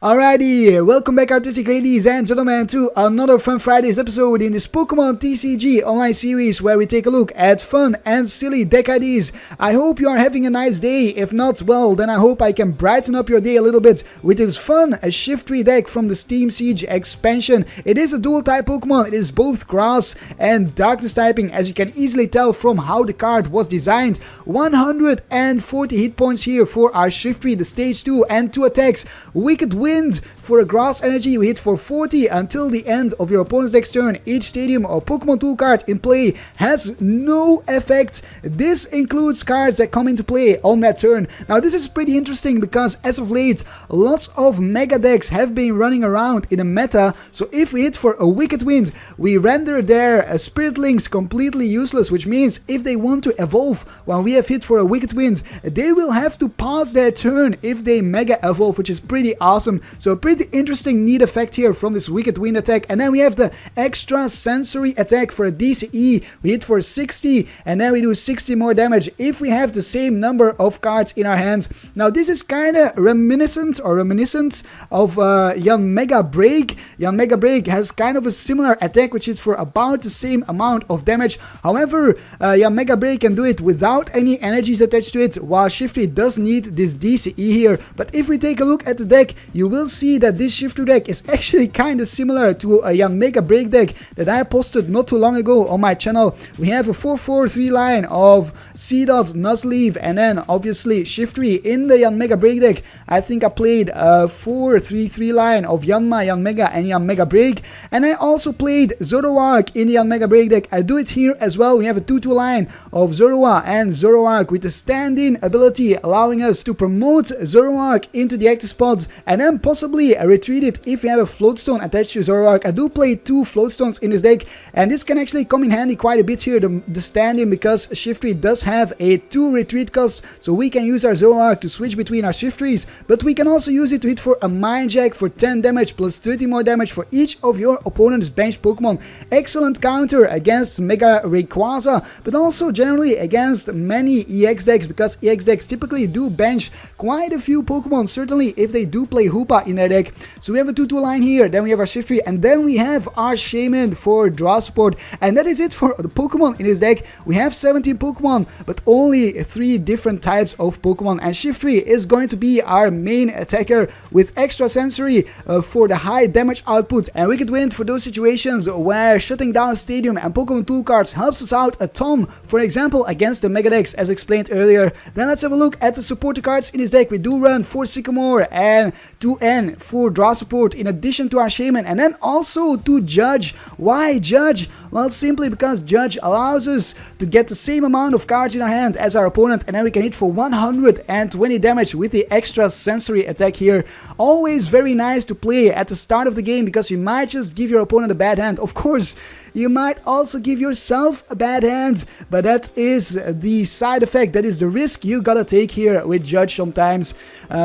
Alrighty, welcome back artistic ladies and gentlemen to another Fun Fridays episode in this Pokémon TCG Online series where we take a look at fun and silly deck ideas. I hope you are having a nice day. If not, well, then I hope I can brighten up your day a little bit with this fun Shiftry deck from the Steam Siege expansion. It is a dual type Pokémon. It is both grass and darkness typing, as you can easily tell from how the card was designed. 140 hit points here for our Shiftry, the stage 2, and 2 attacks. Wicked Wind for a grass energy, we hit for 40 until the end of your opponent's deck's turn. Each stadium or Pokemon tool card in play has no effect. This includes cards that come into play on that turn. Now this is pretty interesting because as of late, lots of mega decks have been running around in a meta. So if we hit for a Wicked Wind, we render their Spirit Links completely useless, which means if they want to evolve when we have hit for a Wicked Wind, they will have to pass their turn if they mega evolve, which is pretty awesome. So a pretty interesting neat effect here from this Wicked Wind attack. And then we have the Extrasensory attack for a DCE. We hit for 60 and then we do 60 more damage if we have the same number of cards in our hands. Now this is kind of reminiscent of Yanmega Break. Yanmega Break has kind of a similar attack which is for about the same amount of damage. However, Yanmega Break can do it without any energies attached to it, while Shiftry does need this DCE here. But if we take a look at the deck, you will see that this Shiftry deck is actually kind of similar to a Yanmega Break deck that I posted not too long ago on my channel. We have a 4-4-3 line of Seedot, Nuzleaf, and then obviously Shiftry. In the Yanmega Break deck, I think I played a 4-3-3 line of Yanma, Yanmega, and Yanmega Break. And I also played Zoroark in the Yanmega Break deck. I do it here as well. We have a 2-2 line of Zorua and Zoroark with the stand-in ability, allowing us to promote Zoroark into the active spot and then possibly retreat it if you have a floatstone attached to Zoroark. I do play 2 floatstones in this deck, and this can actually come in handy quite a bit here, the stand-in, because Shiftry does have a 2 retreat cost, so we can use our Zoroark to switch between our Shiftrys, but we can also use it to hit for a Mind Jack for 10 damage plus 30 more damage for each of your opponent's bench Pokemon. Excellent counter against Mega Rayquaza, but also generally against many EX decks, because EX decks typically do bench quite a few Pokemon, certainly if they do play Hoopa in their deck. So we have a 2-2 line here, then we have our Shiftry, and then we have our Shaymin for draw support, and that is it for the Pokemon in this deck. We have 17 Pokemon, but only 3 different types of Pokemon, and Shiftry is going to be our main attacker with Extrasensory for the high damage output, and Wicked Wind for those situations where shutting down Stadium and Pokemon tool cards helps us out a ton, for example against the Mega decks as explained earlier. Then let's have a look at the supporter cards in this deck. We do run 4 Sycamore and 2N for draw support in addition to our Shaymin, and then also to Judge. Why Judge? Well, simply because Judge allows us to get the same amount of cards in our hand as our opponent, and then we can hit for 120 damage with the Extrasensory attack here. Always very nice to play at the start of the game because you might just give your opponent a bad hand. Of course, you might also give yourself a bad hand, but that is the side effect, that is the risk you gotta take here with Judge sometimes.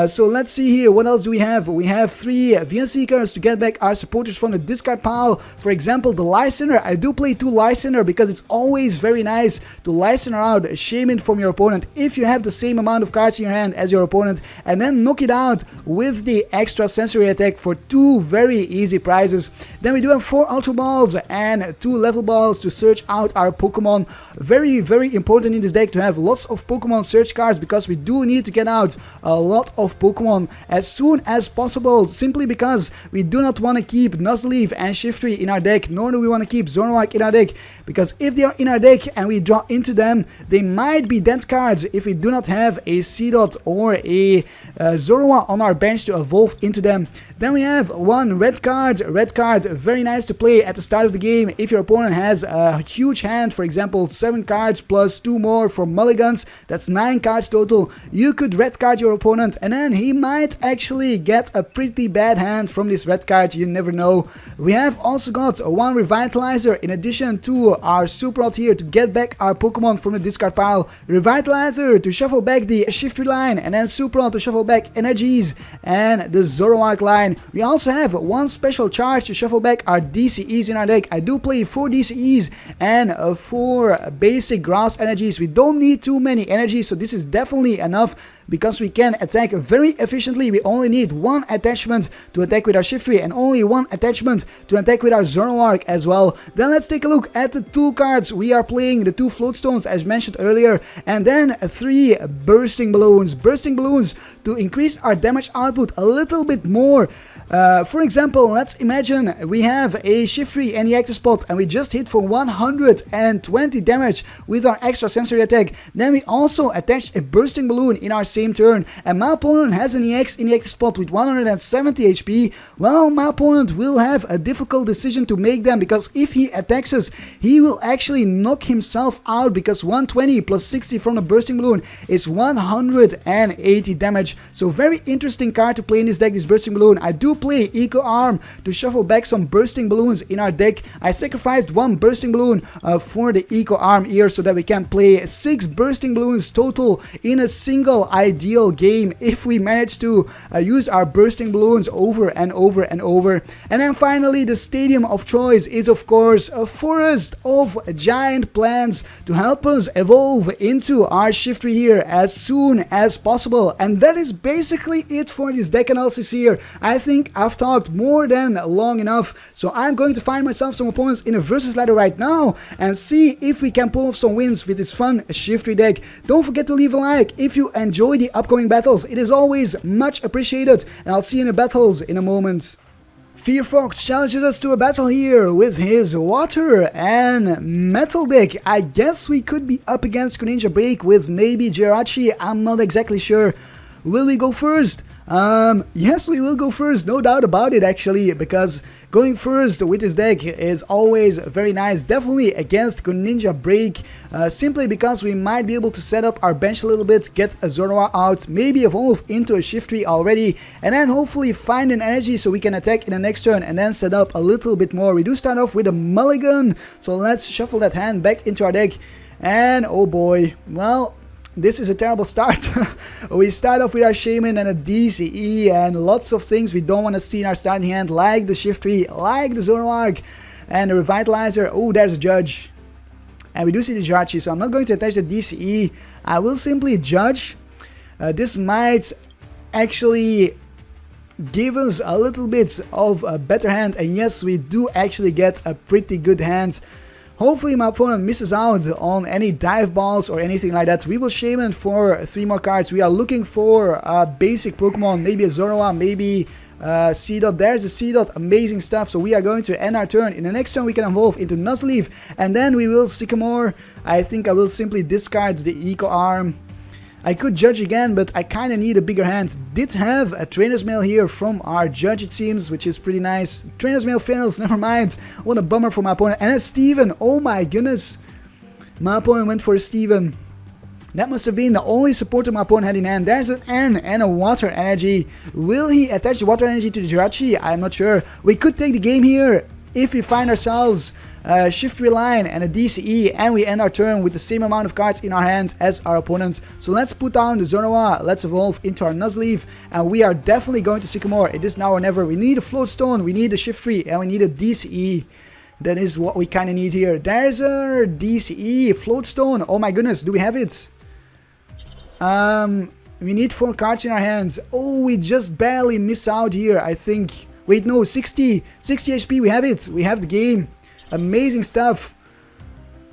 So let's see here, what else do we have? We have 3 VN Seekers to get back our supporters from the discard pile. For example, the Lysandre. I do play 2 Lysandre because it's always very nice to Lysandre out a Shaymin from your opponent if you have the same amount of cards in your hand as your opponent, and then knock it out with the Extrasensory attack for 2 very easy prizes. Then we do have 4 Ultra Balls and 2 Level Balls to search out our Pokemon. Very, very important in this deck to have lots of Pokemon search cards because we do need to get out a lot of Pokemon as soon as possible, simply because we do not want to keep Nuzleaf and Shiftry in our deck, nor do we want to keep Zoroark in our deck, because if they are in our deck and we draw into them, they might be dead cards if we do not have a Seedot or a Zorua on our bench to evolve into them. Then we have 1 red card. Red card, very nice to play at the start of the game if your opponent has a huge hand, for example 7 cards plus 2 more for mulligans, that's 9 cards total. You could red card your opponent and then he might actually get a pretty bad hand from this red card, you never know. We have also got 1 Revitalizer in addition to our Super Rod here to get back our Pokemon from the discard pile. Revitalizer to shuffle back the Shiftry line, and then Super Rod to shuffle back energies and the Zoroark line. We also have 1 special charge to shuffle back our DCEs in our deck. I do play 4 DCEs and 4 basic grass energies. We don't need too many energies, so this is definitely enough because we can attack very efficiently. We only need one attachment to attack with our Shiftry and only one attachment to attack with our Zoroark as well. Then let's take a look at the tool cards. We are playing the 2 float stones as mentioned earlier, and then 3 bursting balloons. Bursting balloons to increase our damage output a little bit more. For example, let's imagine we have a Shiftry and the active spot and we just hit for 120 damage with our Extrasensory attack. Then we also attach a bursting balloon in our same turn, and my opponent has an EX in the active spot with 170 HP. Well, my opponent will have a difficult decision to make then, because if he attacks us, he will actually knock himself out, because 120 plus 60 from the bursting balloon is 180 damage. So very interesting card to play in this deck, this bursting balloon. I do play Eco Arm to shuffle back some bursting balloons in our deck. I sacrificed 1 bursting balloon for the Eco Arm here so that we can play 6 bursting balloons total in a single ideal game if we manage to use our bursting balloons over and over and over. And then finally, the stadium of choice is of course a forest of giant plants to help us evolve into our Shiftry here as soon as possible. And that is basically it for this deck analysis here. I think I've talked more than long enough, so I'm going to find myself some opponents in a versus ladder right now and see if we can pull off some wins with this fun Shiftry deck. Don't forget to leave a like if you enjoy the upcoming battles. It is always much appreciated, and I'll see you in the battles in a moment. Fearfox challenges us to a battle here with his water and metal deck. I guess we could be up against Greninja Break with maybe Jirachi. I'm not exactly sure. Will we go first? Yes, we will go first, no doubt about it actually, because going first with this deck is always very nice, definitely against Greninja Break, simply because we might be able to set up our bench a little bit, get a Zorua out, maybe evolve into a Shiftry already, and then hopefully find an energy so we can attack in the next turn and then set up a little bit more. We do start off with a mulligan, so let's shuffle that hand back into our deck, and oh boy, well, this is a terrible start. We start off with our Shaymin and a DCE and lots of things we don't want to see in our starting hand, like the Shiftry, like the Zoroark, and the Revitalizer. Oh, there's a Judge. And we do see the Jirachi, so I'm not going to attach the DCE. I will simply Judge. This might actually give us a little bit of a better hand, and yes, we do actually get a pretty good hand. Hopefully my opponent misses out on any dive balls or anything like that. We will Shaymin for 3 more cards. We are looking for a basic Pokemon, maybe a Zorua, maybe Seedot. There's a Seedot, amazing stuff. So we are going to end our turn. In the next turn we can evolve into Nuzleaf, and then we will Sycamore. I think I will simply discard the Eco Arm. I could Judge again, but I kinda need a bigger hand. Did have a Trainer's Mail here from our Judge, it seems, which is pretty nice. Trainer's Mail fails, never mind. What a bummer for my opponent. And a Steven, oh my goodness. My opponent went for a Steven. That must have been the only supporter my opponent had in hand. There's an N and a Water Energy. Will he attach the Water Energy to the Jirachi? I'm not sure. We could take the game here if we find ourselves a Shiftry line and a DCE, and we end our turn with the same amount of cards in our hand as our opponents. So let's put down the Zorua, let's evolve into our Nuzleaf, and we are definitely going to Sycamore. It is now or never. We need a Float Stone, we need a Shiftry, and we need a DCE. That is what we kind of need here. There's a DCE, Float Stone. Oh my goodness, do we have it? We need 4 cards in our hands. Oh, we just barely miss out here, I think. Wait, no, 60 HP, we have it. We have the game. Amazing stuff.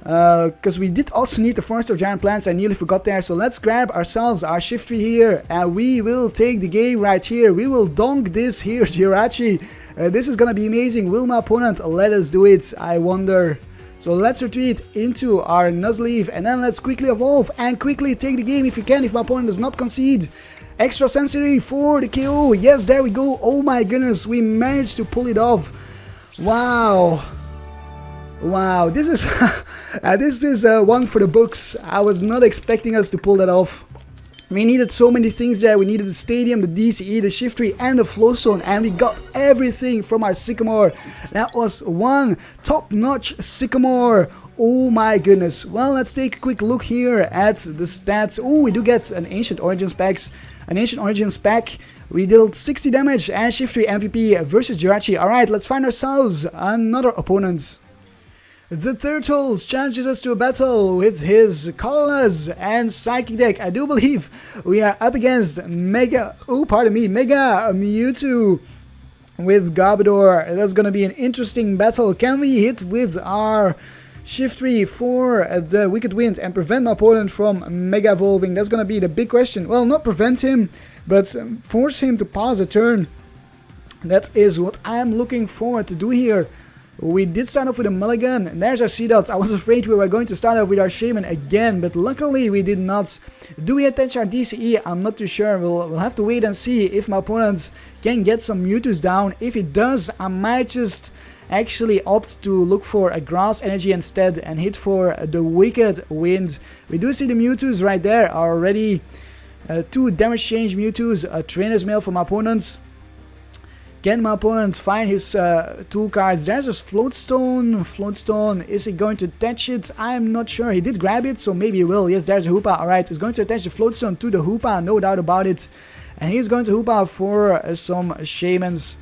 Because we did also need the Forest of Giant Plants. I nearly forgot there. So let's grab ourselves our Shiftry here, and we will take the game right here. We will donk this here, Jirachi. This is gonna be amazing. Will my opponent let us do it? I wonder. So let's retreat into our Nuzleaf, and then let's quickly evolve and quickly take the game if we can, if my opponent does not concede. Extrasensory for the KO. Yes, there we go. Oh my goodness, we managed to pull it off. Wow. Wow, this is this is one for the books. I was not expecting us to pull that off. We needed so many things there. We needed the stadium, the DCE, the Shiftry, and the Flow Zone, and we got everything from our Sycamore. That was one top-notch Sycamore. Oh my goodness. Well, let's take a quick look here at the stats. Oh, we do get an Ancient Origins packs. An Ancient Origins pack. We dealt 60 damage and Shiftry MVP versus Jirachi. Alright, let's find ourselves another opponent. The Turtles challenges us to a battle with his Colorless and Psychic deck. I do believe we are up against Mega Mewtwo with Garbodor. That's gonna be an interesting battle. Can we hit with our Shiftry for the Wicked Wind and prevent my opponent from Mega Evolving? That's gonna be the big question. Well, not prevent him, but force him to pause a turn. That is what I'm looking forward to do here. We did start off with a mulligan, and there's our Seedot. I was afraid we were going to start off with our Shaymin again, but luckily we did not. Do we attach our DCE? I'm not too sure. We'll have to wait and see if my opponent can get some Mewtwo's down. If it does, I might just actually opt to look for a Grass Energy instead and hit for the Wicked Wind. We do see the Mewtwo's right there already. 2 damage change Mewtwo's, a Trainer's Mail for my opponents. Can my opponent find his tool cards? There's a Floatstone. Floatstone, is he going to attach it? I'm not sure. He did grab it, so maybe he will. Yes, there's a Hoopa. Alright, he's going to attach the Floatstone to the Hoopa, no doubt about it. And he's going to Hoopa for some Shaymins.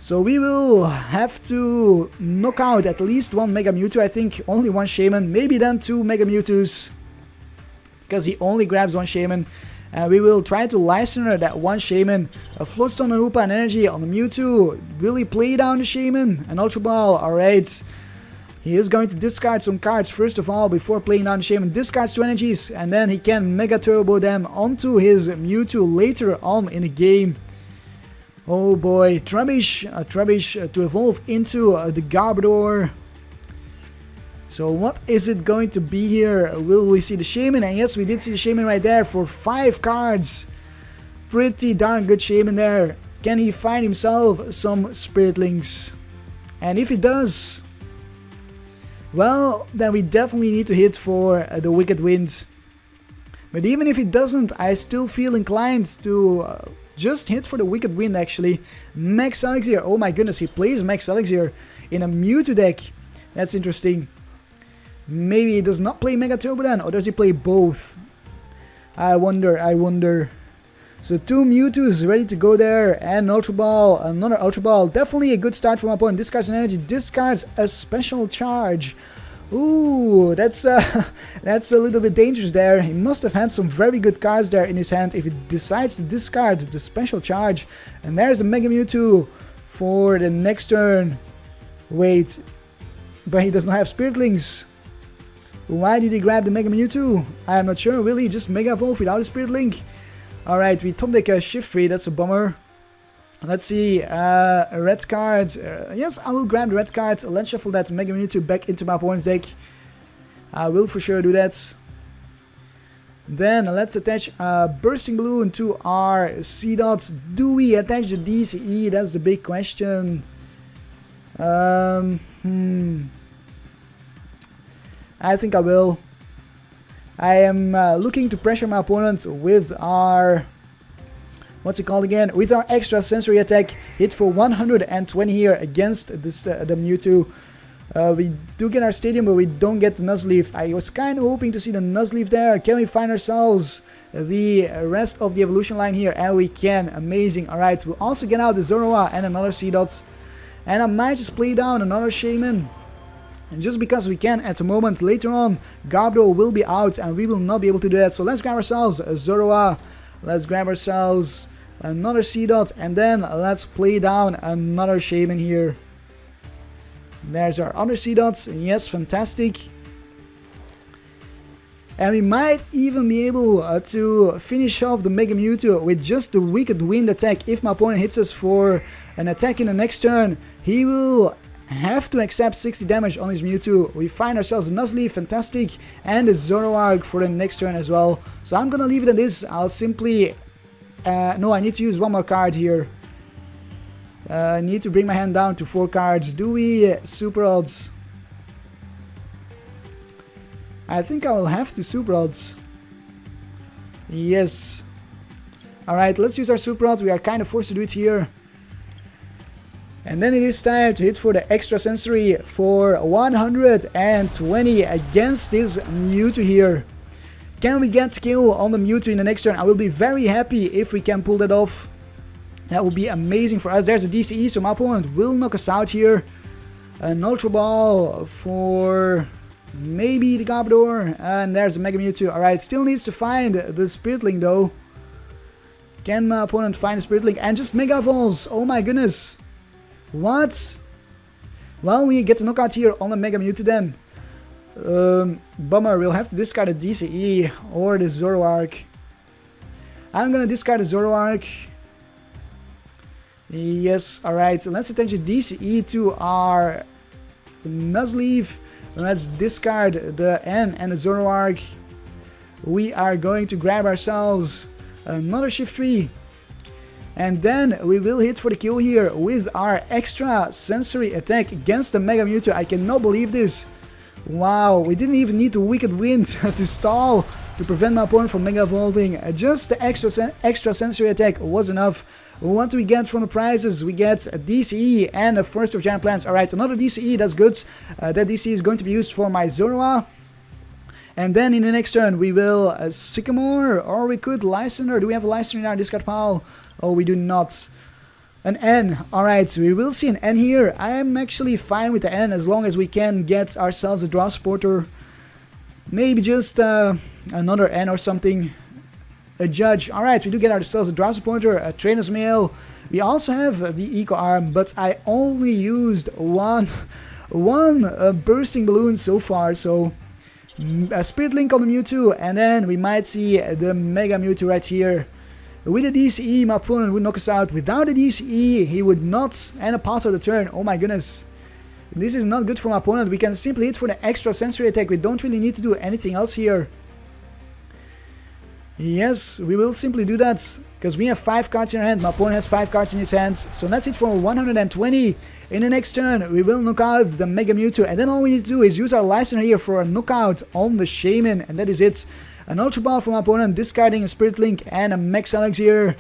So we will have to knock out at least 1 Mega Mewtwo. I think only 1 Shaymin, maybe then 2 Mega Mewtwo's, because he only grabs 1 Shaymin. And we will try to Lysandre that 1 Shaymin. A Floatstone, a Hoopa, and Energy on the Mewtwo. Will he play down the Shaymin? An Ultra Ball, alright. He is going to discard some cards first of all before playing down the Shaymin. Discards 2 energies, and then he can Mega Turbo them onto his Mewtwo later on in the game. Oh boy, Trubbish to evolve into the Garbodor. So what is it going to be here? Will we see the Shaymin? And yes, we did see the Shaymin right there for 5 cards. Pretty darn good Shaymin there. Can he find himself some Spiritlings? And if he does, well, then we definitely need to hit for the Wicked Wind. But even if he doesn't, I still feel inclined to just hit for the Wicked Wind actually. Max Elixir, oh my goodness, he plays Max Elixir in a Mewtwo deck. That's interesting. Maybe he does not play Mega Turbo then, or does he play both? I wonder. So 2 Mewtwo's ready to go there, and an Ultra Ball, another Ultra Ball. Definitely a good start for my opponent. Discards an energy, discards a special charge. Ooh, that's a little bit dangerous there. He must have had some very good cards there in his hand if he decides to discard the special charge. And there's the Mega Mewtwo for the next turn. Wait, but he does not have Spiritlings. Why did he grab the Mega Mewtwo? I am not sure. Will he just Mega Evolve without a Spiritling? Alright, we top deck a Shiftry, that's a bummer. Let's see, red cards. Yes, I will grab the red cards. Let's shuffle that Mega Mewtwo back into my opponent's deck. I will for sure do that. Then let's attach Bursting Balloon to our Seedot. Do we attach the DCE? That's the big question. I think I will. I am looking to pressure my opponent with our, what's it called again? With our Extrasensory attack. Hit for 120 here against this the Mewtwo. We do get our Stadium, but we don't get the Nuzleaf. I was kind of hoping to see the Nuzleaf there. Can we find ourselves the rest of the evolution line here? And we can. Amazing. Alright, we'll also get out the Zorua and another Seedot. And I might just play down another Shaymin. And just because we can at the moment, later on, Garbodor will be out and we will not be able to do that. So let's grab ourselves a Zorua. Let's grab ourselves another Seedot. And then let's play down another Shaymin here. There's our other Seedot. Yes, fantastic. And we might even be able to finish off the Mega Mewtwo with just the Wicked Wind attack. If my opponent hits us for an attack in the next turn, he will have to accept 60 damage on his Mewtwo. We find ourselves a Nuzleaf, fantastic, and a Zoroark for the next turn as well. So I'm gonna leave it at this. I'll simply... no, I need to use one more card here. I need to bring my hand down to 4 cards. Do we Super Odds? I think I will have to Super Odds. Yes. Alright, let's use our Super Odds. We are kind of forced to do it here. And then it is time to hit for the Extrasensory for 120 against this Mewtwo here. Can we get kill on the Mewtwo in the next turn? I will be very happy if we can pull that off. That would be amazing for us. There's a DCE, so my opponent will knock us out here. An Ultra Ball for maybe the Garbodor, and there's a Mega Mewtwo. Alright, still needs to find the Spirit Link though. Can my opponent find a Spirit Link? And just Mega Evolves! Oh my goodness! What? Well, we get the knockout here on the Mega Mewtwo then. Bummer, we'll have to discard a DCE or the Zoroark. I'm gonna discard the Zoroark. Yes, alright, so let's attach a DCE to our Nuzleaf. Let's discard the N and the Zoroark. We are going to grab ourselves another Shiftry. And then we will hit for the kill here with our Extrasensory attack against the Mega Mewtwo. I cannot believe this. Wow, we didn't even need the Wicked Wind to stall to prevent my opponent from Mega Evolving. Just the Extrasensory attack was enough. What do we get from the prizes? We get a DCE and a First of Giant Plants. Alright, another DCE, that's good. That DCE is going to be used for my Zorua. And then in the next turn we will Sycamore, or we could Lysandre. Do we have a Lysandre in our discard pile? Oh, we do not. An N. Alright, so we will see an N here. I am actually fine with the N as long as we can get ourselves a draw supporter. Maybe just another N or something. A Judge. Alright, we do get ourselves a draw supporter, a Trainer's Mail. We also have the Eco Arm, but I only used one Bursting Balloon so far, so a Spirit Link on the Mewtwo, and then we might see the Mega Mewtwo right here. With a DCE, my opponent would knock us out. Without a DCE, he would not, and a pass of the turn. Oh my goodness. This is not good for my opponent. We can simply hit for the Extrasensory attack. We don't really need to do anything else here. Yes, we will simply do that, because we have 5 cards in our hand. My opponent has 5 cards in his hands. So that's it for 120. In the next turn, we will knock out the Mega Mewtwo. And then all we need to do is use our Lysandre here for a knockout on the Shaymin. And that is it. An Ultra Ball from my opponent, discarding a Spirit Link and a Max Elixir.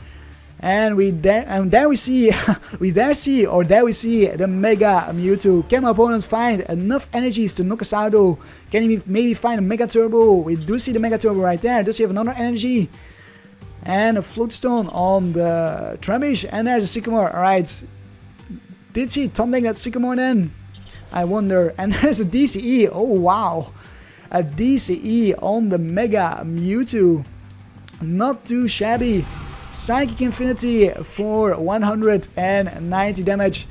And there we see the Mega Mewtwo. Can my opponent find enough energies to knock us out though? Can he maybe find a Mega Turbo? We do see the Mega Turbo right there. Does he have another energy? And a Floatstone on the Trubbish. And there's a Sycamore. Alright. Did he top deck that Sycamore then? I wonder. And there's a DCE. Oh wow. A DCE on the Mega Mewtwo. Not too shabby. Psychic Infinity for 190 damage.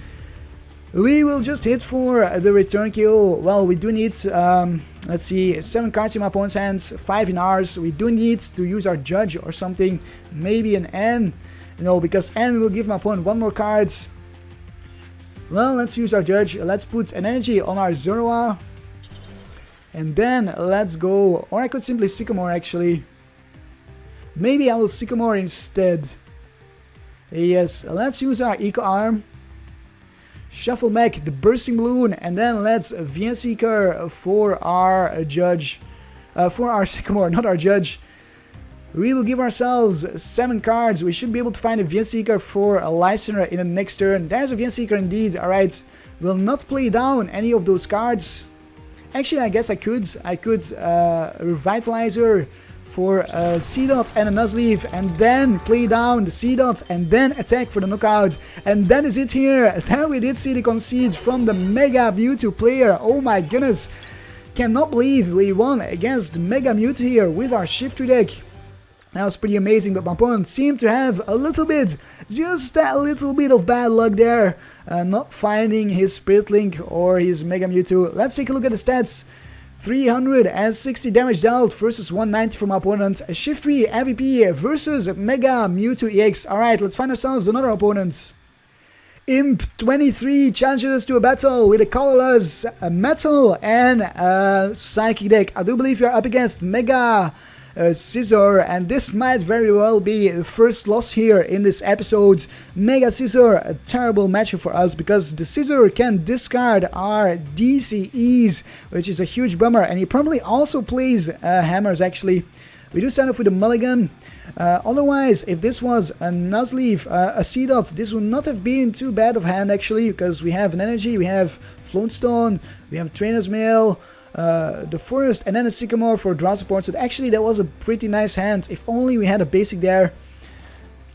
We will just hit for the return kill. Well, we do need, let's see, 7 cards in my opponent's hands, 5 in ours. We do need to use our Judge or something. Maybe an N. No, because N will give my opponent 1 more card. Well, let's use our Judge. Let's put an energy on our Zorua. And then let's go. Or I could simply Sycamore actually. Maybe I will Sycamore instead. Yes, let's use our Eco Arm. Shuffle back the Bursting Balloon, and then let's VN Seeker for our Judge. For our Sycamore, not our Judge. We will give ourselves 7 cards. We should be able to find a VN Seeker for a Lysandre in the next turn. There's a VN Seeker indeed. Alright, we'll not play down any of those cards. Actually, I guess I could. Revitalizer for a Seedot and a Nuzleaf, and then play down the Seedot and then attack for the knockout. And that is it here. There we did see the concede from the Mega Mewtwo player. Oh my goodness. Cannot believe we won against Mega Mewtwo here with our Shiftry deck. That was pretty amazing, but my opponent seemed to have a little bit, just a little bit of bad luck there. Not finding his Spirit Link or his Mega Mewtwo. Let's take a look at the stats. 360 damage dealt versus 190 from my opponent. A Shiftry MVP versus Mega Mewtwo EX. Alright, let's find ourselves another opponent. Imp23 challenges us to a battle with a colorless, a metal, and a psychic deck. I do believe you're up against Mega Scizor, and this might very well be the first loss here in this episode. Mega Scizor, a terrible matchup for us because the Scizor can discard our DCEs, which is a huge bummer, and he probably also plays hammers actually. We do stand up with a mulligan. Otherwise, if this was a Nuzleaf, a Seedot, this would not have been too bad of hand actually, because we have an energy, we have Floatstone, we have Trainer's Mail, the Forest, and then a Sycamore for draw support. So actually that was a pretty nice hand, if only we had a basic there.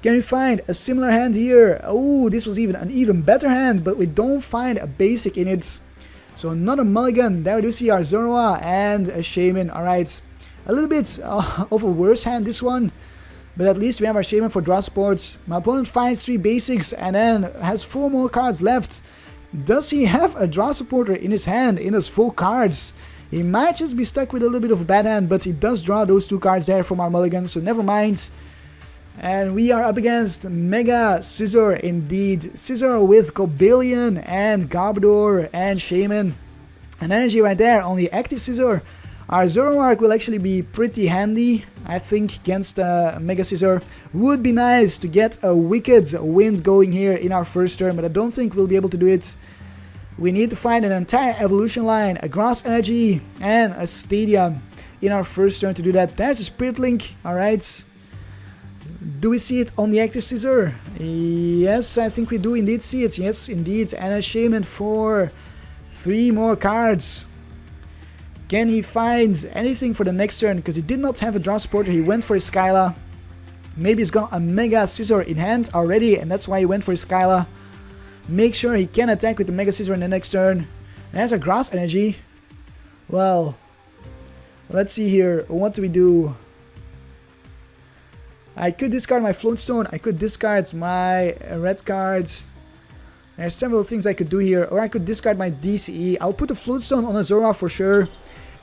Can we find a similar hand here? Oh, this was even an even better hand, but we don't find a basic in it. So another mulligan. There we do see our Zorua and a Shaymin. Alright, a little bit of a worse hand this one, but at least we have our Shaymin for draw support. My opponent finds 3 basics and then has 4 more cards left. Does he have a draw supporter in his hand, in his 4 cards? He might just be stuck with a little bit of a bad hand, but he does draw those 2 cards there from our mulligan, so never mind. And we are up against Mega Scizor indeed. Scizor with Cobalion and Garbodor and Shaymin. An energy right there on the active Scizor. Our Zoroark will actually be pretty handy, I think, against Mega Scizor. Would be nice to get a Wicked Wind going here in our first turn, but I don't think we'll be able to do it. We need to find an entire evolution line, a Grass Energy, and a Stadium in our first turn to do that. There's a Spirit Link, alright. Do we see it on the active Scizor? Yes, I think we do indeed see it. Yes, indeed. And a Shaymin for 3 more cards. Can he find anything for the next turn? Because he did not have a draw supporter. He went for his Skyla. Maybe he's got a Mega Scizor in hand already, and that's why he went for his Skyla. Make sure he can attack with the Mega Scizor in the next turn. And there's a Grass Energy. Well, let's see here. What do we do? I could discard my Floatstone, I could discard my red cards. There's several things I could do here, or I could discard my DCE. I'll put a Floatstone on a Zorua for sure.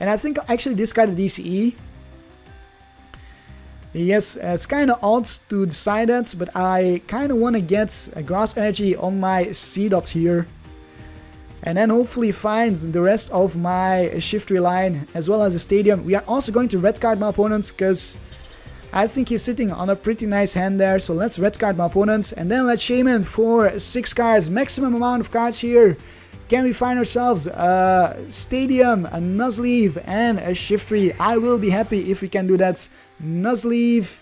And I think I'll actually discard the DCE. Yes, it's kind of odd to decide that, but I kind of want to get a Grass Energy on my Seedot here. And then hopefully find the rest of my Shiftry line, as well as a Stadium. We are also going to red card my opponent, because I think he's sitting on a pretty nice hand there, so let's red card my opponent, and then let's Shaymin for 6 cards, maximum amount of cards here. Can we find ourselves a Stadium, a Nuzleaf, and a Shiftry? I will be happy if we can do that. Nuzleaf.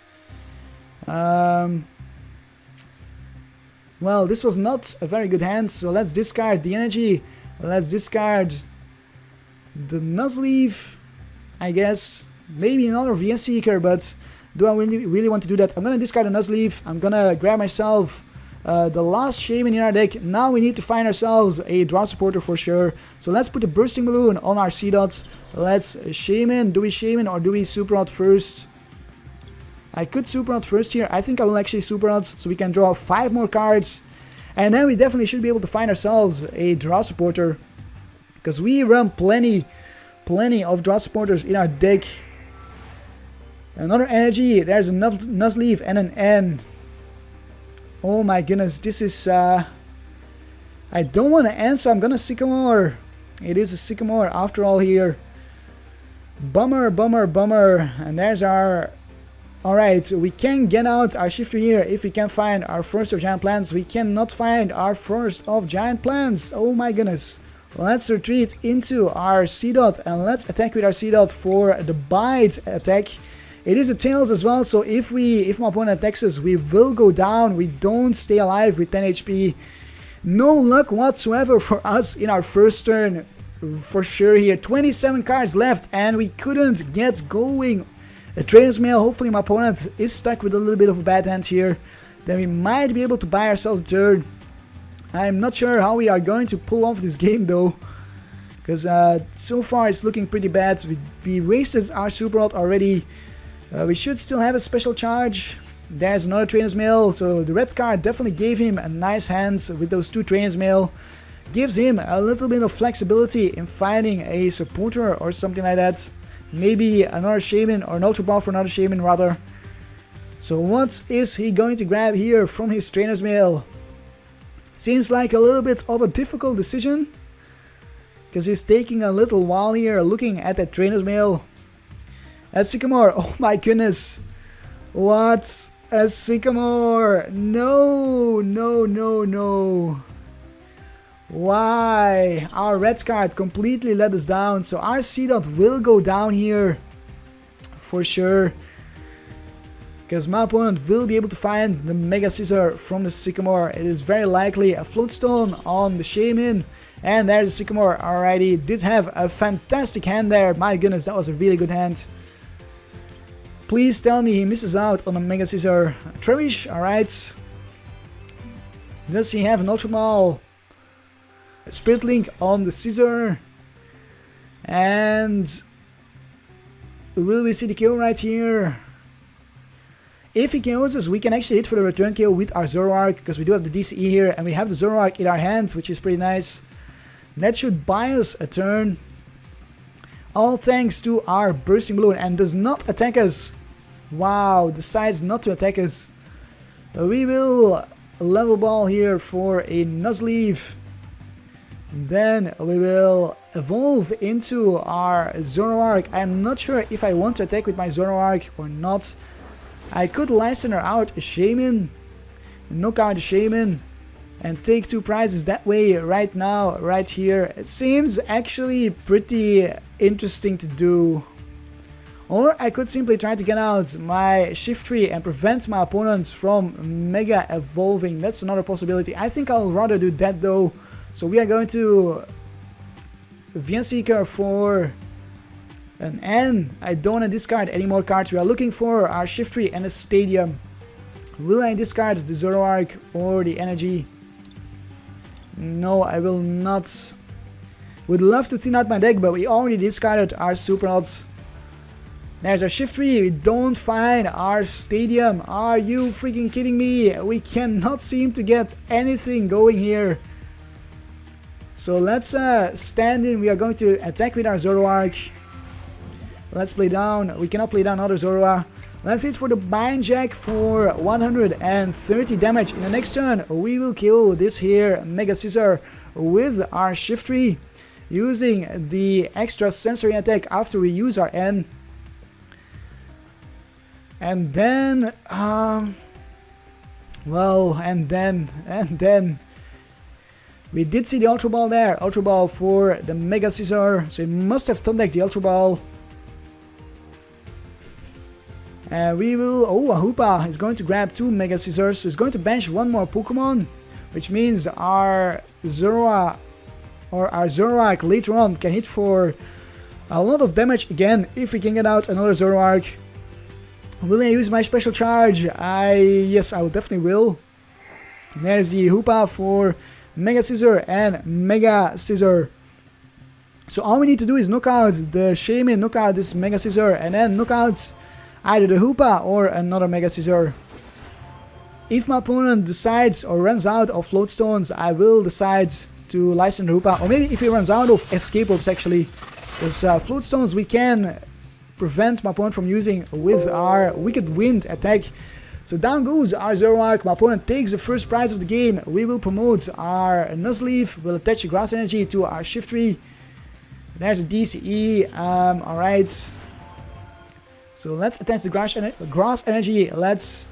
Well, this was not a very good hand, so let's discard the energy. Let's discard the Nuzleaf, I guess. Maybe another VS Seeker, but do I really want to do that? I'm going to discard a Nuzleaf. I'm going to grab myself the last Shaymin in our deck. Now we need to find ourselves a draw supporter for sure. So let's put the Bursting Balloon on our Seedot. Let's Shaymin. Do we Shaymin or do we Super Rod first? I could Super Rod first here. I think I will actually Super Rod so we can draw 5 more cards. And then we definitely should be able to find ourselves a draw supporter. Because we run plenty of draw supporters in our deck. Another energy, there's a Nuzleaf and an N. Oh my goodness, this is... I don't want to end, so I'm gonna Sycamore. It is a Sycamore after all here. Bummer. And there's our... Alright, so we can get out our Shiftry here if we can find our first of Giant Plants. We cannot find our first of Giant Plants. Oh my goodness. Let's retreat into our Seedot and let's attack with our Seedot for the bite attack. It is a Tails as well, so if my opponent attacks us, we will go down. We don't stay alive with 10 HP. No luck whatsoever for us in our first turn, for sure here. 27 cards left, and we couldn't get going. A Trainer's Mail, hopefully my opponent is stuck with a little bit of a bad hand here. Then we might be able to buy ourselves a turn. I'm not sure how we are going to pull off this game though. Because so far it's looking pretty bad. We wasted our Super Rod already. We should still have a special charge. There's another Trainer's Mail, so the red card definitely gave him a nice hand with those 2 Trainer's Mail. Gives him a little bit of flexibility in finding a supporter or something like that. Maybe another Shaymin or an Ultra Ball for another Shaymin rather. So what is he going to grab here from his Trainer's Mail? Seems like a little bit of a difficult decision. Because he's taking a little while here looking at that Trainer's Mail. A Sycamore, oh my goodness. What? A Sycamore. No. Why? Our red card completely let us down. So our Seedot will go down here. For sure. Because my opponent will be able to find the Mega Scizor from the Sycamore. It is very likely a Floatstone on the Shaymin. And there's the Sycamore. Alrighty. Did have a fantastic hand there. My goodness, that was a really good hand. Please tell me he misses out on a Mega Scizor. Trerish, alright. Does he have an Ultra Ball? Spirit Link on the Scizor. And will we see the kill right here? If he kills us, we can actually hit for the return kill with our Zoroark, because we do have the DCE here, and we have the Zoroark in our hand, which is pretty nice. That should buy us a turn. All thanks to our Bursting Balloon, and does not attack us. Wow, decides not to attack us. We will Level Ball here for a Nuzleaf. Then we will evolve into our Zoroark. I'm not sure if I want to attack with my Zoroark or not. I could Lysandre out a Shaymin, knock out a Shaymin, and take 2 prizes that way right now, right here. It seems actually pretty interesting to do. Or I could simply try to get out my Shiftry and prevent my opponent from Mega Evolving. That's another possibility. I think I'll rather do that though. So we are going to Seeker for an N. I don't want to discard any more cards. We are looking for our Shiftry and a Stadium. Will I discard the Zoroark or the Energy? No, I will not. Would love to thin out my deck, but we already discarded our Super Rod. There's our Shiftry. We don't find our Stadium. Are you freaking kidding me? We cannot seem to get anything going here. So let's stand in. We are going to attack with our Zoroark. Let's play down. We cannot play down other Zorua. Let's hit for the Bind Jack for 130 damage. In the next turn, we will kill this here Mega Scizor with our Shiftry, using the Extrasensory attack after we use our N. And then, well, and then, we did see the Ultra Ball there. Ultra Ball for the Mega Scizor, so it must have top decked the Ultra Ball. We will, oh, a Hoopa is going to grab 2 Mega Scizors, so it's going to bench 1 more Pokemon, which means our Zorua or our Zoroark later on can hit for a lot of damage again if we can get out another Zoroark. Will I use my special charge? Yes, I will definitely will. There's the Hoopa for Mega Scizor and Mega Scizor. So all we need to do is knock out the Shaymin, knock out this Mega Scizor, and then knock out either the Hoopa or another Mega Scizor. If my opponent decides or runs out of Float Stones, I will decide to Lysandre Hoopa, or maybe if he runs out of Escape Ropes actually, because Float Stones we can prevent my opponent from using with our Wicked Wind attack. So down goes our Zoroark. My opponent takes the first prize of the game. We will promote our Nuzleaf. We'll attach the Grass Energy to our Shiftry. There's a DCE. Alright. So let's attach the Grass Energy. Let's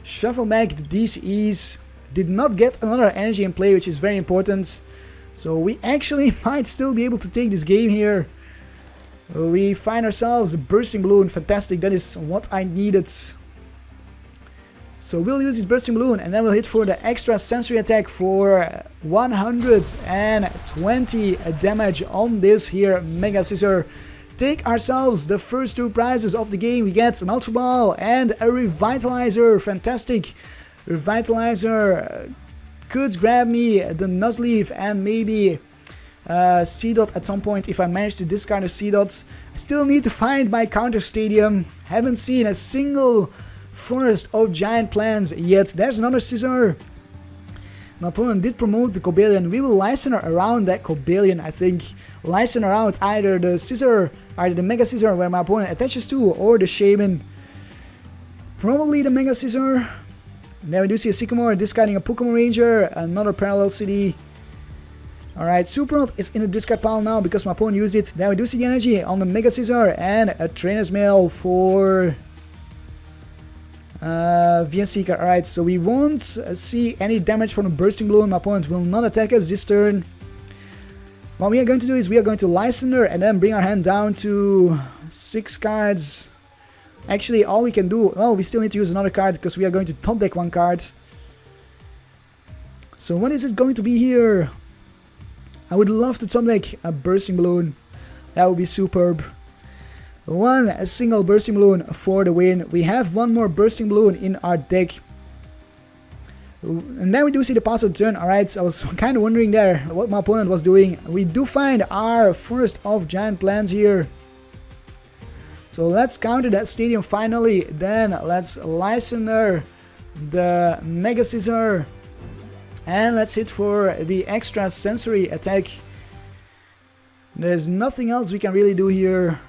shuffle back the DCEs. Did not get another energy in play, which is very important. So we actually might still be able to take this game here. We find ourselves a Bursting Balloon. Fantastic. That is what I needed. So we'll use this Bursting Balloon and then we'll hit for the Extrasensory attack for 120 damage on this here Mega Scizor. Take ourselves the first 2 prizes of the game. We get an Ultra Ball and a Revitalizer. Fantastic. Revitalizer could grab me the Nuzleaf and maybe Seedot at some point if I manage to discard a Seedot. I still need to find my counter Stadium. Haven't seen a single forest of giant plants yet. There's another Scizor. My opponent did promote the Cobalion. We will Lysandre around that Cobalion, I think. Lysandre around either the Scizor, either the Mega Scizor where my opponent attaches to, or the Shaymin. Probably the Mega Scizor. There we do see a Sycamore discarding a Pokemon Ranger, another Parallel City. Alright, Super Rod is in the discard pile now because my opponent used it. There we do see the energy on the Mega Scizor and a Trainer's Mail for Seeker. Alright, so we won't see any damage from the Bursting Balloon. My opponent will not attack us this turn. What we are going to do is we are going to Lysandre and then bring our hand down to 6 cards. Actually, all we can do, well, we still need to use another card because we are going to top deck 1 card. So what is it going to be here? I would love to top deck a Bursting Balloon. That would be superb. A single Bursting Balloon for the win. We have 1 more Bursting Balloon in our deck. And then we do see the pass of turn. Alright, I was kind of wondering there what my opponent was doing. We do find our first of giant plants here. So let's counter that stadium finally. Then let's Lysandre the Mega Scizor. And let's hit for the Extrasensory attack. There's nothing else we can really do here.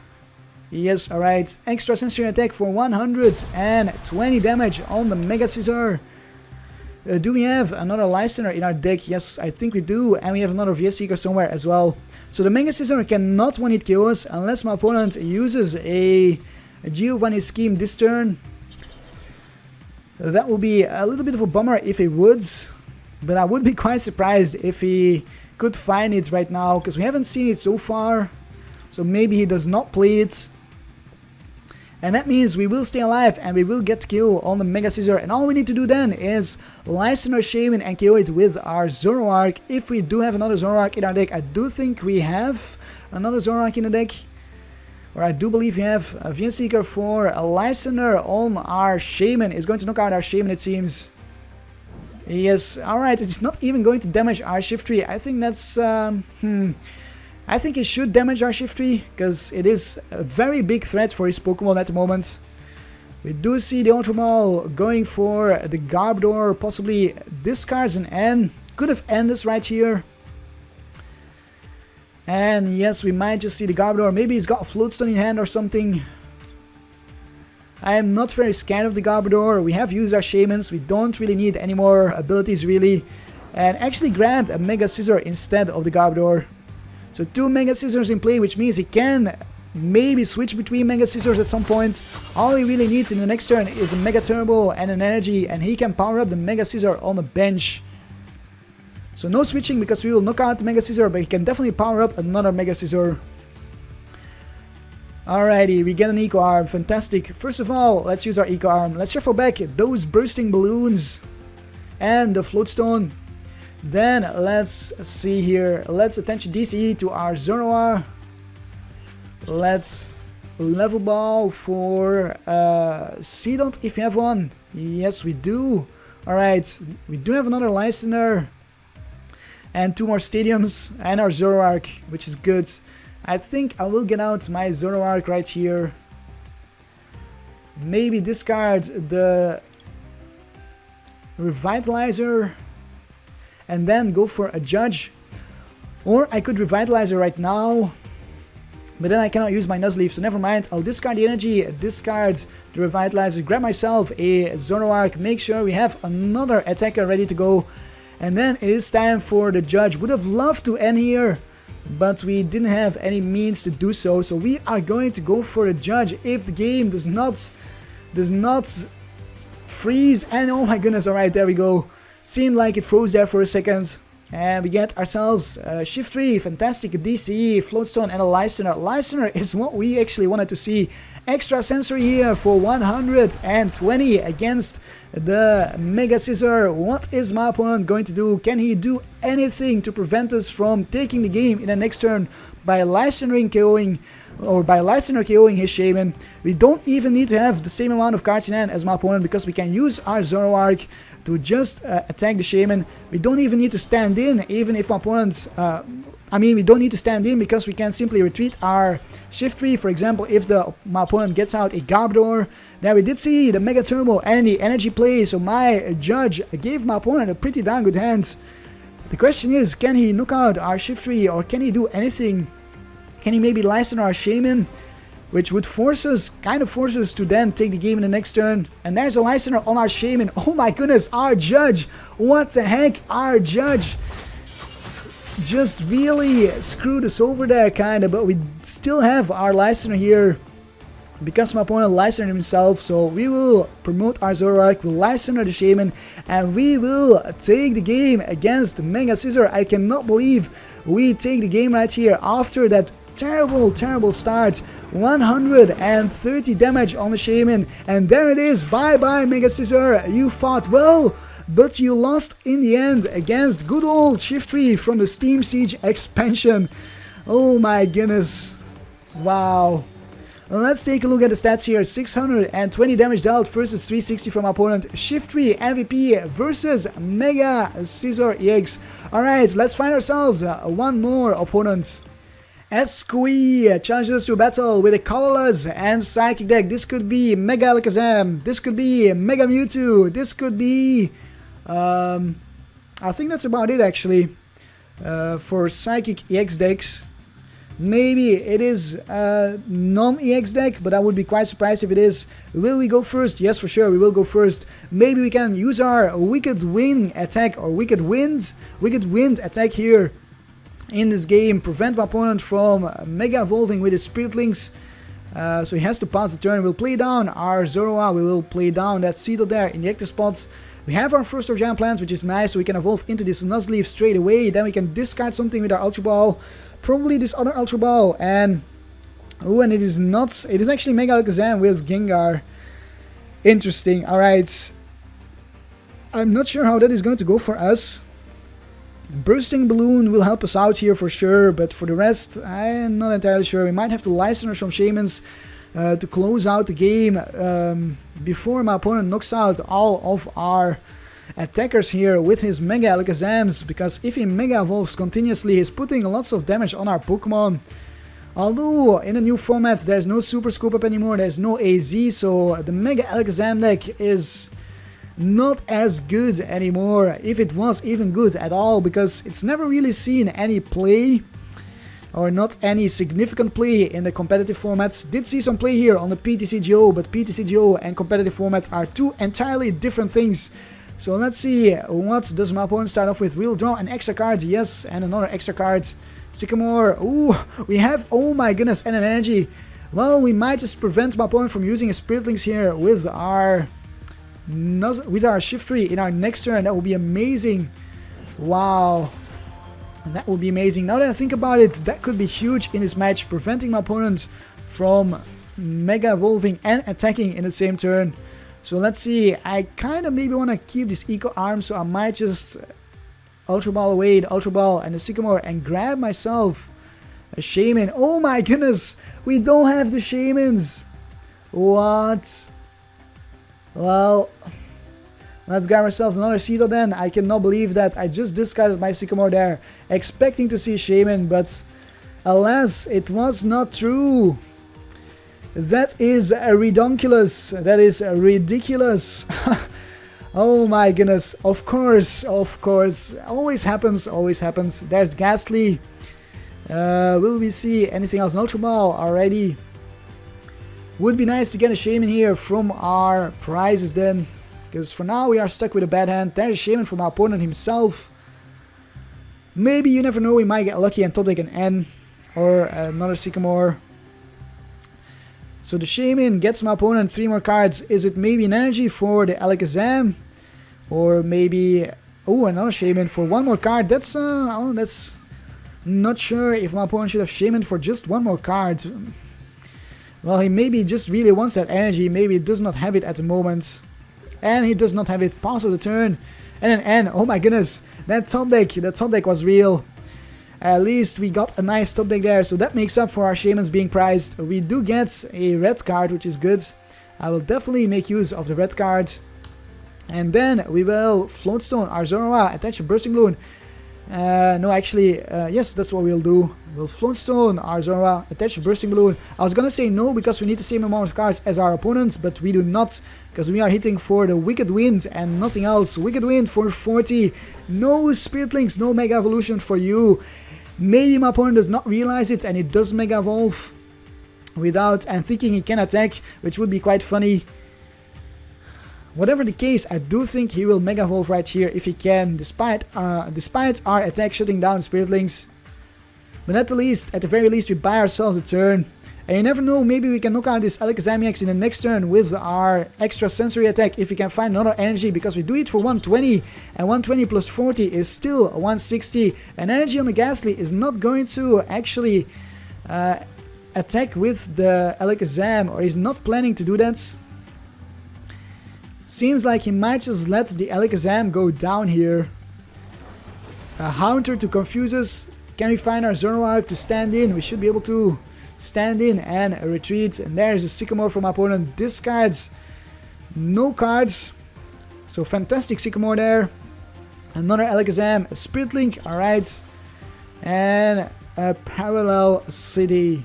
Yes, alright. Extrasensory attack for 120 damage on the Mega Scizor. Do we have another Lysandre in our deck? Yes, I think we do. And we have another VS Seeker somewhere as well. So the Mega Scizor cannot one-hit KO us unless my opponent uses a Giovanni scheme this turn. That would be a little bit of a bummer if he would. But I would be quite surprised if he could find it right now, because we haven't seen it so far. So maybe he does not play it. And that means we will stay alive and we will get kill on the Mega Scizor. And all we need to do then is Lysandre Shaymin and KO it with our Zoroark. If we do have another Zoroark in our deck, I do think we have another Zoroark in the deck. Or I do believe we have a VS Seeker for a Lysandre on our Shaymin. It's going to knock out our Shaymin, it seems. Yes, alright, it's not even going to damage our Shiftry. I think that's... I think it should damage our Shiftry, because it is a very big threat for his Pokemon at the moment. We do see the Ultra Ball going for the Garbodor, possibly discards an N. Could have ended this right here. And yes, we might just see the Garbodor. Maybe he's got a Floatstone in hand or something. I am not very scared of the Garbodor. We have used our Shaymins. We don't really need any more abilities really. And actually grabbed a Mega Scizor instead of the Garbodor. So 2 Mega Scizors in play, which means he can maybe switch between Mega Scizors at some point. All he really needs in the next turn is a Mega Turbo and an energy, and he can power up the Mega Scizor on the bench. So no switching because we will knock out the Mega Scizor, but he can definitely power up another Mega Scizor. Alrighty, we get an Eco Arm, fantastic. First of all, let's use our Eco Arm. Let's shuffle back those Bursting Balloons and the Floatstone. Then let's see here, let's attention DCE to our Zorua. Let's Level Ball for Seedot if you have one. Yes, we do. Alright, we do have another Lysandre. And 2 more Stadiums and our Zoroark, which is good. I think I will get out my Zoroark right here. Maybe discard the Revitalizer. And then go for a Judge. Or I could Revitalize her right now. But then I cannot use my Nuzleaf, so never mind. I'll discard the energy, discard the Revitalizer, grab myself a Zoroark, make sure we have another attacker ready to go. And then it is time for the Judge. Would have loved to end here, but we didn't have any means to do so. So we are going to go for the Judge if the game does not freeze. And oh my goodness, alright, there we go. Seemed like it froze there for a second. And we get ourselves Shiftry, fantastic DCE, Floatstone and a Lysandre. Lysandre is what we actually wanted to see. Extrasensory here for 120 against the Mega Scizor. What is my opponent going to do? Can he do anything to prevent us from taking the game in the next turn by Lysandre KOing his Shaymin? We don't even need to have the same amount of cards in hand as my opponent because we can use our Zoroark to just attack the Shaymin. We don't even need to stand in, even if my opponents... we don't need to stand in because we can simply retreat our Shiftry. For example, if my opponent gets out a Garbodor. There we did see the Mega Turbo and the energy play, so my Judge gave my opponent a pretty darn good hand. The question is, can he knock out our Shiftry or can he do anything? Can he maybe Lysandre our Shaymin? Which would kind of force us to then take the game in the next turn. And there's a Lysandre on our Shaymin. Oh my goodness, our Judge. What the heck, our Judge just really screwed us over there kinda. But we still have our Lysandre here because my opponent Lysandre himself. So we will promote our Zoroark, we'll Lysandre the Shaymin, and we will take the game against Mega Scizor. I cannot believe we take the game right here after that terrible start. 130 damage on the Shaymin, and there it is. Bye bye Mega Scizor, you fought well, but you lost in the end against good old Shiftry from the Steam Siege expansion. Oh my goodness, wow. Let's take a look at the stats here. 620 damage dealt versus 360 from opponent. Shiftry MVP versus Mega Scizor EX. Alright, let's find ourselves one more opponent. Esqui challenges us to battle with a colorless and psychic deck. This could be Mega Alakazam. This could be Mega Mewtwo. This could be... I think that's about it actually. For psychic EX decks. Maybe it is a non-EX deck, but I would be quite surprised if it is. Will we go first? Yes, for sure, we will go first. Maybe we can use our Wicked Wind attack, or Wicked Wind attack here in this game. Prevent my opponent from Mega Evolving with his Spiritlings. So he has to pass the turn. We'll play down our Zorua. We will play down that Seedot there in the active spots. We have our first of Giant Plants, which is nice, so we can evolve into this Nuzleaf straight away. Then we can discard something with our Ultra Ball. Probably this other Ultra Ball, and it is not, it is actually Mega Alakazam with Gengar. Interesting. Alright, I'm not sure how that is going to go for us. Bursting Balloon will help us out here for sure, but for the rest I'm not entirely sure. We might have to Lysandre some Shaymins to close out the game before my opponent knocks out all of our attackers here with his Mega Alakazams, because if he Mega Evolves continuously, he's putting lots of damage on our Pokemon. Although in the new format there's no Super Scoop Up anymore, there's no AZ, so the Mega Alakazam deck is not as good anymore, if it was even good at all, because it's never really seen any play, or not any significant play in the competitive formats. Did see some play here on the PTCGO, but PTCGO and competitive format are two entirely different things. So let's see, what does my opponent start off with? We'll draw an extra card, yes, and another extra card. Sycamore, ooh, we have, oh my goodness, and an energy. Well, we might just prevent my opponent from using his Spiritlings here with our Shiftry in our next turn. That would be amazing. Wow, that would be amazing. Now that I think about it, that could be huge in this match, preventing my opponent from Mega Evolving and attacking in the same turn. So let's see, I kind of maybe want to keep this Eco Arm, so I might just Ultra Ball away the Ultra Ball and the Sycamore and grab myself a Shaymin. Oh my goodness, we don't have the Shaymins. What? Well, let's grab ourselves another Seedot then. I cannot believe that I just discarded my Sycamore there, expecting to see Shaymin, but alas, it was not true. That is redonkulous. That is ridiculous. Oh my goodness. Of course. Always happens. There's Ghastly. Will we see anything else? An Ultra Ball already. Would be nice to get a Shaymin here from our prizes then, because for now we are stuck with a bad hand. There's a Shaymin from our opponent himself. Maybe, you never know, we might get lucky and top deck an N or another Sycamore. So the Shaymin gets my opponent 3 more cards. Is it maybe an energy for the Alakazam? Or maybe, oh, another Shaymin for 1 more card. That's not sure if my opponent should have Shaymin for just 1 more card. Well, he maybe just really wants that energy. Maybe he does not have it at the moment. And he does not have it. Pass of the turn. And an N. Oh my goodness. That top deck was real. At least we got a nice top deck there, so that makes up for our Shaymins being prized. We do get a red card, which is good. I will definitely make use of the red card. And then we will Floatstone our Zorua, attach a Bursting Balloon. No, actually, yes, that's what we'll do. We'll Floatstone our Zorua, attach a Bursting Balloon. I was gonna say no, because we need the same amount of cards as our opponents, but we do not, because we are hitting for the Wicked Wind and nothing else. Wicked Wind for 40. No Spiritlings, no Mega Evolution for you. Maybe my opponent does not realize it and it does Mega Evolve without and thinking he can attack, which would be quite funny. Whatever the case, I do think he will Mega Evolve right here if he can, despite our attack shutting down Spiritlings. But at the very least, we buy ourselves a turn. And you never know, maybe we can knock out this Alakazam-EX in the next turn with our Extrasensory attack if we can find another energy, because we do it for 120, and 120 plus 40 is still 160. An energy on the Ghastly is not going to actually attack with the Alakazam, or he's not planning to do that. Seems like he might just let the Alakazam go down here. A Haunter to confuse us. Can we find our Zoroark to stand in? We should be able to stand in and retreat. And there's a Sycamore from my opponent. Discards no cards. So fantastic Sycamore there. Another Alakazam, a Spirit Link, alright. And a Parallel City.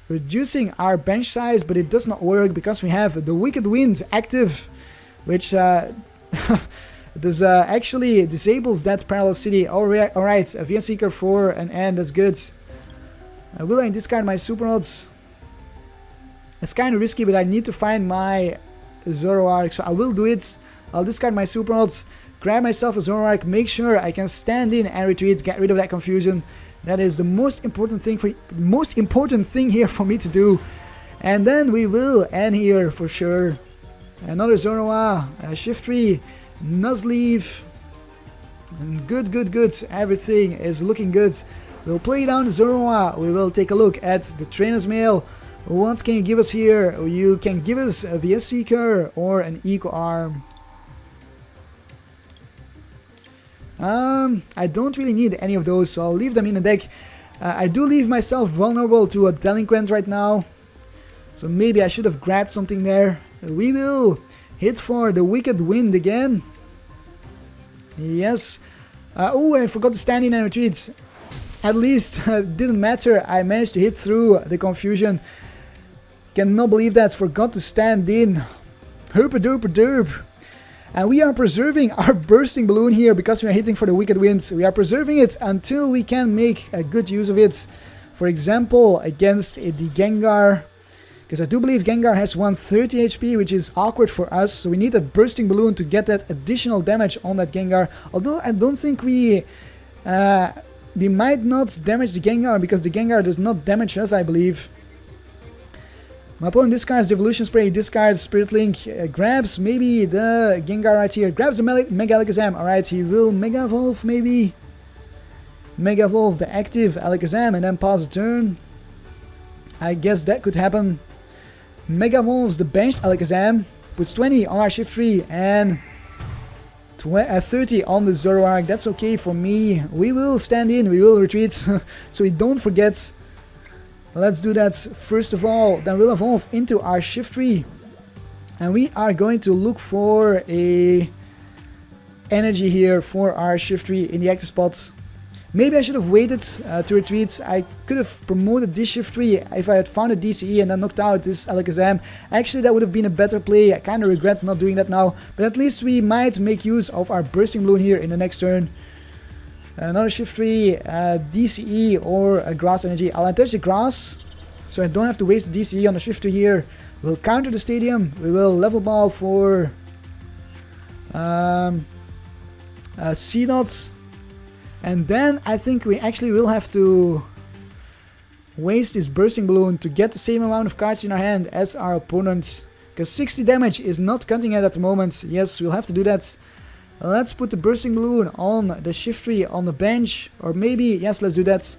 Reducing our bench size, but it does not work because we have the Wicked Wind active, which this actually disables that Parallel City. Alright, a VS Seeker for an end, that's good. Will I discard my Super Rods? It's kind of risky, but I need to find my Zoroark, so I will do it. I'll discard my Super Rods, grab myself a Zoroark, make sure I can stand in and retreat, get rid of that confusion. That is the most important thing here for me to do. And then we will end here for sure. Another Zorua, Shiftry, Nuzleaf. Good. Everything is looking good. We'll play down the Zorua. We will take a look at the Trainer's Mail. What can you give us here? You can give us a VS Seeker or an Eco Arm. I don't really need any of those, so I'll leave them in the deck. I do leave myself vulnerable to a Delinquent right now, so maybe I should have grabbed something there. We will hit for the Wicked Wind again. Yes. Oh, I forgot to stand in and retreat. At least it didn't matter. I managed to hit through the confusion. Cannot believe that. Forgot to stand in. Herp-a-derp-a-derp. And we are preserving our Bursting Balloon here because we are hitting for the Wicked Winds. We are preserving it until we can make a good use of it. For example, against the Gengar. Because I do believe Gengar has 130 HP, which is awkward for us. So we need a Bursting Balloon to get that additional damage on that Gengar. Although I don't think we might not damage the Gengar because the Gengar does not damage us, I believe. My opponent discards Devolution Spray, discards Spirit Link, grabs maybe the Gengar right here, grabs the Mega Alakazam. Alright, he will Mega Evolve maybe. Mega Evolve the active Alakazam and then pause the turn. I guess that could happen. Mega Evolves the benched Alakazam, puts 20 on our Shiftry and 30 on the Zoroark. That's okay for me. We will stand in, we will retreat, so we don't forget. Let's do that first of all. Then we'll evolve into our Shiftry. And we are going to look for a energy here for our Shiftry in the active spot. Maybe I should have waited to retreat. I could have promoted this Shiftry if I had found a DCE and then knocked out this Alakazam. Actually, that would have been a better play. I kind of regret not doing that now. But at least we might make use of our Bursting Balloon here in the next turn. Another Shiftry, DCE or a Grass Energy. I'll attach the Grass, so I don't have to waste the DCE on the Shiftry here. We'll counter the Stadium. We will Level Ball for Seedot. And then I think we actually will have to waste this Bursting Balloon to get the same amount of cards in our hand as our opponent. Because 60 damage is not cutting it at the moment. Yes, we'll have to do that. Let's put the Bursting Balloon on the Shiftry on the bench. Or maybe, yes, let's do that.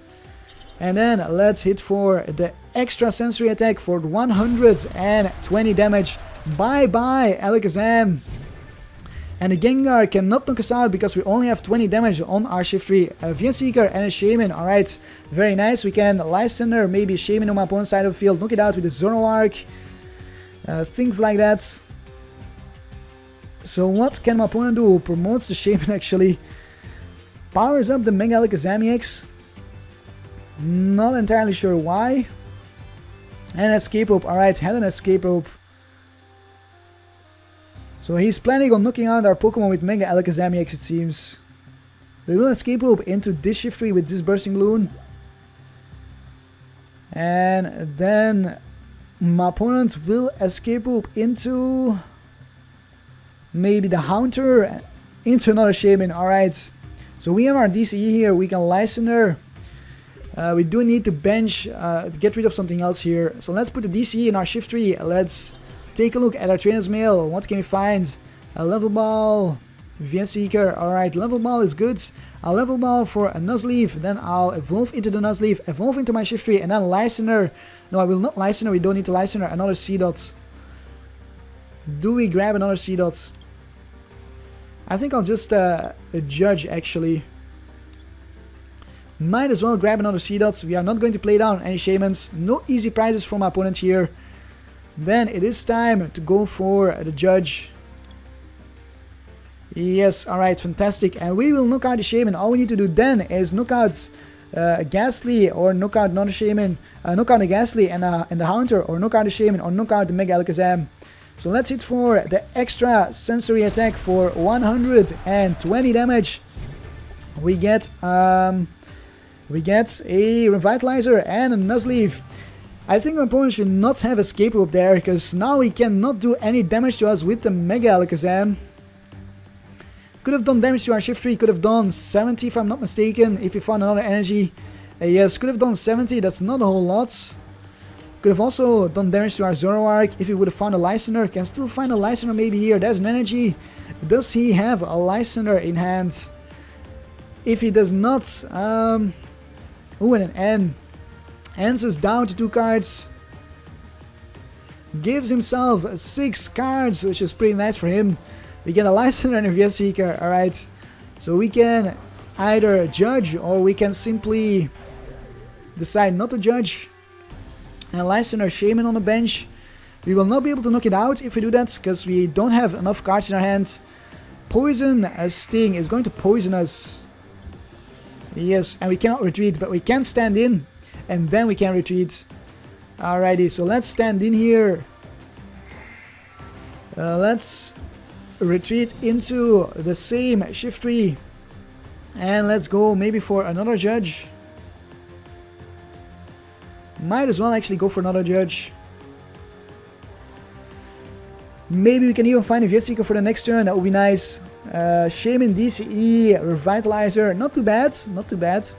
And then let's hit for the Extrasensory attack for 120 damage. Bye-bye, Alakazam. And the Gengar cannot knock us out because we only have 20 damage on our Shiftry. A VS Seeker and a Shaymin. Alright, very nice. We can Lysandre, maybe Shaymin on my opponent's side of the field. Knock it out with the Zoroark. Things like that. So what can my opponent do? Promotes the Shaymin actually. Powers up the Mega Alakazam-EX. Not entirely sure why. And Escape Rope. Alright, had an Escape Rope. So he's planning on knocking out our Pokemon with Mega Alakazam-EX, it seems. We will Escape Rope into this Shiftry with this Bursting Balloon. And then my opponent will Escape Rope into maybe the Haunter, into another Shaymin. Alright, so we have our DCE here. We can Lysandre. We do need to bench, get rid of something else here. So let's put the DCE in our Shiftry. Let's take a look at our Trainer's Mail. What can we find? A Level Ball, VS Seeker. Alright, Level Ball is good. I'll Level Ball for a Nuzleaf. Then I'll evolve into the Nuzleaf, evolve into my Shiftry, and then Lysandre. No, I will not Lysandre. We don't need to Lysandre. Another Seedot. Do we grab another Seedot? I think I'll just judge actually. Might as well grab another Seedot. We are not going to play down any Shaymins. No easy prizes from our opponent here. Then it is time to go for the Judge. Yes, alright, fantastic. And we will knock out the Shaymin. All we need to do then is knock out Ghastly, or knock out another Shaymin. Knock out the Ghastly and the Haunter, or knock out the Shaymin, or knock out the Mega Alakazam. So let's hit for the Extrasensory attack for 120 damage. We get a Revitalizer and a Nuzleaf. I think my opponent should not have Escape Rope there, because now he cannot do any damage to us with the Mega Alakazam. Could have done damage to our Shiftry, could have done 70 if I'm not mistaken, if he found another energy. Yes, could have done 70, that's not a whole lot. Could have also done damage to our Zoroark if he would have found a Lysandre. Can still find a Lysandre maybe here. There's an energy. Does he have a Lysandre in hand? If he does not, and an N. Ends us down to 2 cards. Gives himself 6 cards, which is pretty nice for him. We get a Lysandre and a VS Seeker, alright. So we can either judge, or we can simply decide not to judge. And Lysandre Shaymin on the bench. We will not be able to knock it out if we do that, because we don't have enough cards in our hand. Poison Sting is going to poison us. Yes, and we cannot retreat, but we can stand in, and then we can retreat. Alrighty, so let's stand in here. Let's retreat into the same Shiftry, and let's go maybe for another Judge. Might as well actually go for another Judge. Maybe we can even find a VS Seeker for the next turn, that would be nice. Shaymin DCE, Revitalizer, not too bad, not too bad.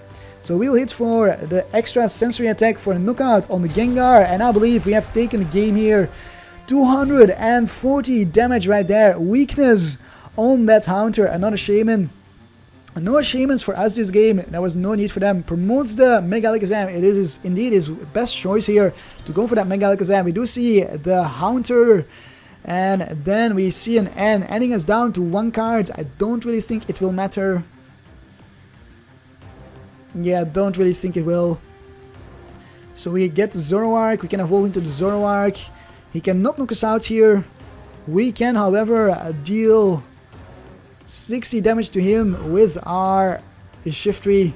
So we'll hit for the Extrasensory attack for a knockout on the Gengar, and I believe we have taken the game here. 240 damage right there, weakness on that Haunter, another Shaymin. No Shaymins for us this game, there was no need for them. Promotes the Mega Alakazam, it is indeed his best choice here to go for that Mega Alakazam. We do see the Haunter, and then we see an N, ending us down to 1 card. I don't really think it will matter. Yeah, don't really think it will. So we get the Zoroark, we can evolve into the Zoroark. He cannot knock us out here. We can, however, deal 60 damage to him with our Shiftry.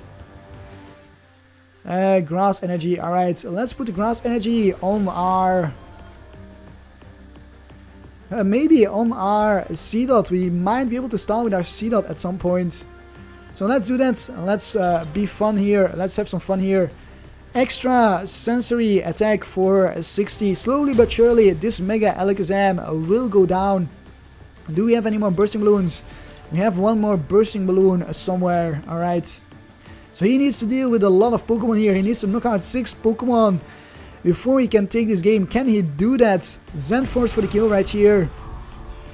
Grass Energy, alright. Let's put the Grass Energy on our... maybe on our Seedot. We might be able to stall with our Seedot at some point. So let's do that. Let's be fun here. Let's have some fun here. Extrasensory attack for 60. Slowly but surely, this Mega Alakazam will go down. Do we have any more Bursting Balloons? We have one more Bursting Balloon somewhere. Alright. So he needs to deal with a lot of Pokemon here. He needs to knock out 6 Pokemon before he can take this game. Can he do that? Zen Force for the kill right here.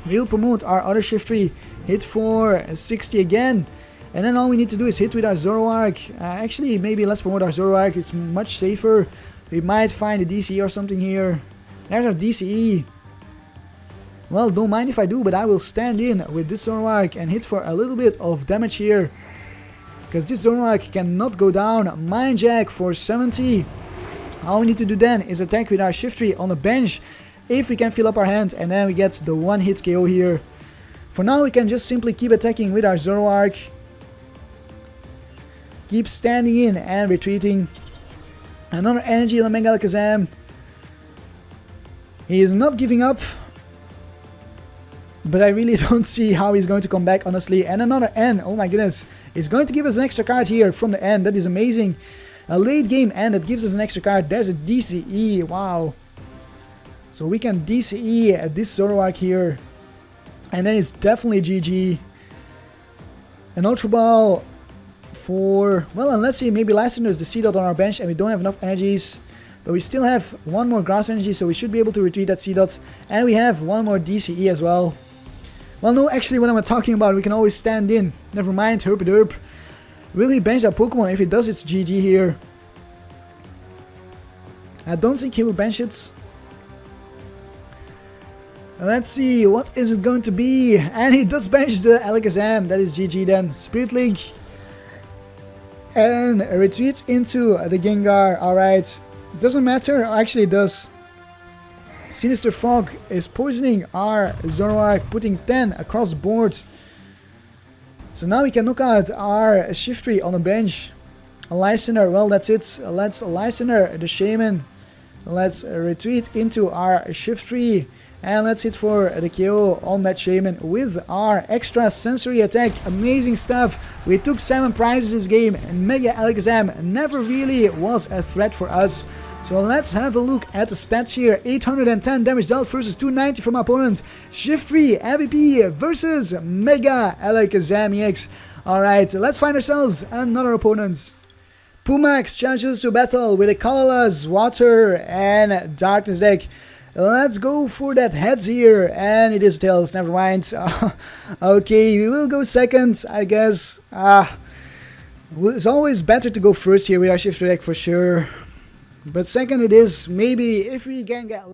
We'll promote our other Shiftry. Hit for 60 again. And then all we need to do is hit with our Zoroark. Actually, maybe let's promote our Zoroark. It's much safer. We might find a DCE or something here. There's our DCE. Well, don't mind if I do, but I will stand in with this Zoroark and hit for a little bit of damage here. Because this Zoroark cannot go down. Mind Jack for 70. All we need to do then is attack with our Shiftry on the bench. If we can fill up our hand, and then we get the 1-hit KO here. For now, we can just simply keep attacking with our Zoroark. Keep standing in and retreating. Another energy on the Mega Alakazam. He is not giving up. But I really don't see how he's going to come back, honestly. And another N. Oh my goodness. He's going to give us an extra card here from the N. That is amazing. A late game N that gives us an extra card. There's a DCE. Wow. So we can DCE this Zoroark here. And then it's definitely GG. An Ultra Ball for... Well, unless he maybe Lysandre the Seedot on our bench and we don't have enough energies. But we still have one more Grass Energy, so we should be able to retreat that Seedot. And we have one more DCE as well. Well, no, actually, what I'm talking about, we can always stand in. Never mind, herp-a-derp. Will he bench that Pokemon? If he does, it's GG here. I don't think he will bench it. Let's see, what is it going to be? And he does bench the Alakazam. That is GG then. Spirit Link. and retreats into the Gengar. Alright, doesn't matter, actually it does. Sinister Fog is poisoning our Zoroark, putting 10 across the board. So now we can knock out our Shiftry on the bench. A Lysandre, well that's it. Let's Lysandre the Shaymin. Let's retreat into our Shiftry. And let's hit for the KO on that Shaymin with our Extrasensory attack. Amazing stuff. We took 7 prizes this game and Mega Alakazam never really was a threat for us. So let's have a look at the stats here. 810 damage dealt versus 290 from opponent. Shiftry MVP versus Mega Alakazam EX. Alright, let's find ourselves another opponent. Pumax challenges to battle with a colorless water and darkness deck. Let's go for that heads here, and it is tails, never mind. Okay, we will go second, I guess. It's always better to go first here with our Shiftry deck for sure. But second it is, maybe, if we can get...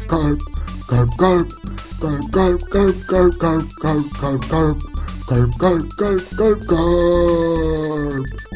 Karp, Karp, Karp, Karp, Karp, Karp, Karp, Karp, Karp, Karp, Karp, Karp, Karp, Karp, Karp, Karp.